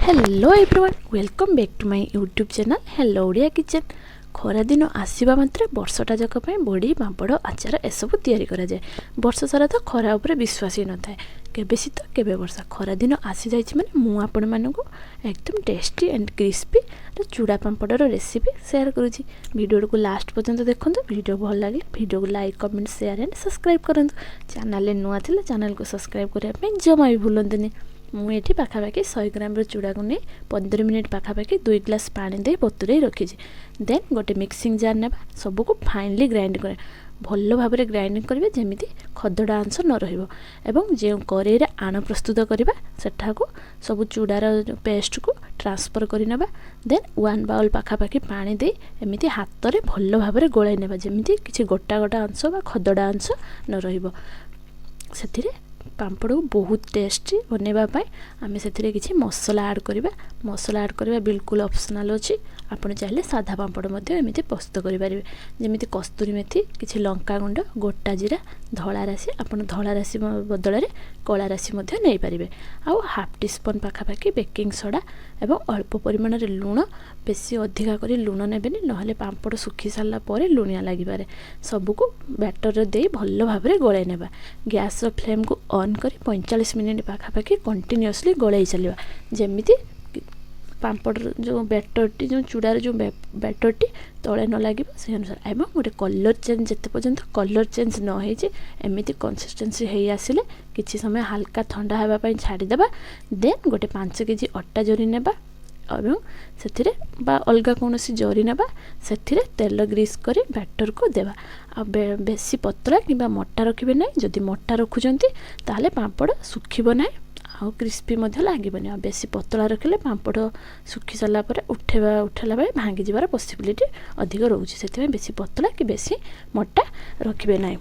Hello everyone welcome back to my YouTube channel hello Odia kitchen. खरा दिन आसवा मात्रे वर्षटा जाक बड़ी पापड़ आचार एसबू तैयारी करा जाए। वर्ष सारा तो खरा उपरे विश्वास ही न थाए केबे शीत केबे वर्षा खरा दिन आसी जाइए माने मु आपण मानकु एकदम टेस्टी एंड क्रिस्पी चूड़ा पापड़ रेसिपी शेयर करुँची। वीडियो को लास्ट पर्यंत देखो। वीडियो भल लगे वीडियो को like comment share and subscribe करूँ। चैनल नुआ थिले चैनल को सब्सक्राइब करने जमा भी भूलंतुनि। मुझे पाखापाखि 100 ग्राम चूड़ा को नहीं 15 मिनिट पाखापाखि 2 ग्लास पानी दे बतुरे रखी। देन गोटे मिक्सिंग जार ने सबको फाइनली ग्राइंड कर भल भाव में ग्राइंडिंग करेंगे जमी खदड़ा अंश न रही। जो कड़े आण प्रस्तुत करवा सेठाको सब चूड़ार पेस्ट को ट्रांसफर करने। देन 1 बाउल पाखापाखि पानी दे एमती हाथ में भल भाव में गोलाई नेबा जमी किसी गोटा गोटा अंश बा खदड़ा अंश न रहिबो। सेथिरे पापड़ को बहुत टेस्टी बनवाई आम से किसी मसला ऐड करवा। मसला ऐड करवा बिल्कुल ऑप्शनल अच्छी। आपड़ चाहिए साधा पापड़ एमती प्रस्तुत करेंगे जमी कस्तूरी मेथी किसी लंका गुंड गोटा जीरा धला राशि आप धला राशि बदल में कला राशि नहीं पारे। आउ हाफ टी स्पून पाखापाखि बेकिंग सोडा एवं अल्प परिमाण लुण बेसी अधिका कर लुण नेबेनि नहले पापड़ सुखी सारा पर लुणिया लगिपारे। सबको बैटर दे भल भाव में गोलाई नेबा। गैस फ्लेम को ऑन कर 45 मिनिट पाखापाखि कंटिन्यूअसली गोलाई चलवा जमीती पापड़ जो बैटरटी जो चूड़ार जो बैटरटी तले न लगे से अनुसार एवं गोटे कलर चेंज जिते पर्यंत कलर चेंज न होमती कंसिस्टेंसी हो आसिले किसी समय हल्का ठंडा होगापाई छाड़ीदेवा। देन गोटे 5 केजी अटा जरी नेबा और से अलग कौन जरी नेबा से तेल ग्रीस कर बैटर को देवा। आ बेसी पतला कि मोटा रखिए ना। जदि मोटा रखुंट ताले पापड़ सुखीब ना आउ क्रिस्पी लगे। आ बेसी पतला रखिले पापड़ सुखी सारा उठेला बेले भांगी जबार पॉसिबिलिटी अधिक रोचे। से बेसी पतला कि बेसी मोटा रखिए ना।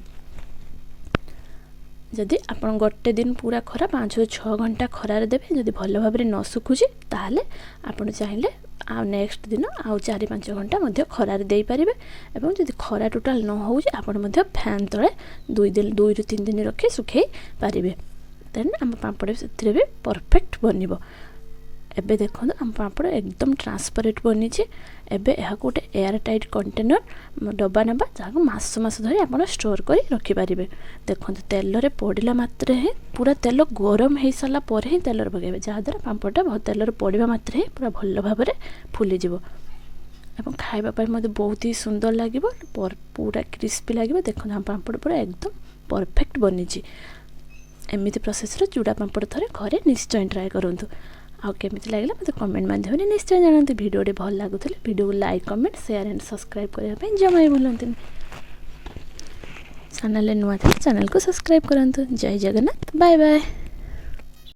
जदि आप गोटे दिन पूरा खरा 5-6 घंटा खरार देवे जदि भल भाव में न सुखुची ताहले आप चाहिए आ नेक्स्ट दिन आउ 4-5 घंटा मध्य खरार दे पारे। एवं जदि खरा टोटाल न हो फैन तले 2-3 दिन रखी सुखे पारे। देन आम पापड़ से भी परफेक्ट बन। एबे देखो आम पापड़ एकदम ट्रांसपेरेंट बनी। एबे यह गोटे एयर टाइट कंटेनर डब्बा नेबा जहाँ मास धरी आप स्टोर कर रखिपारे। देखो तेल रे पड़ा मात्रे ही पूरा तेल गरम हो सारा पर ही तेल पकाइबे जहाँद्वारा पापड़ा बहुत तेल पड़ा मात्रे ही पूरा भल भाव में फुलीज। खाइबापी मत बहुत ही सुंदर लगे पूरा क्रिस्पी लगे। देखो आम पापड़ पूरा एकदम परफेक्ट बनी। एमती प्रोसेस चूड़ा पापड़ थरे घरे निश्चय ट्राए करूँ। आउ केमिति लागला मते कमेंट माध्यम निश्चय जानते। वीडियो भल लगुले वीडियो को like comment share and subscribe करने जमा भी भूलंतुनि। चैनल नुआ चैनल को सब्सक्राइब करूँ। जय जगन्नाथ बाय बाय।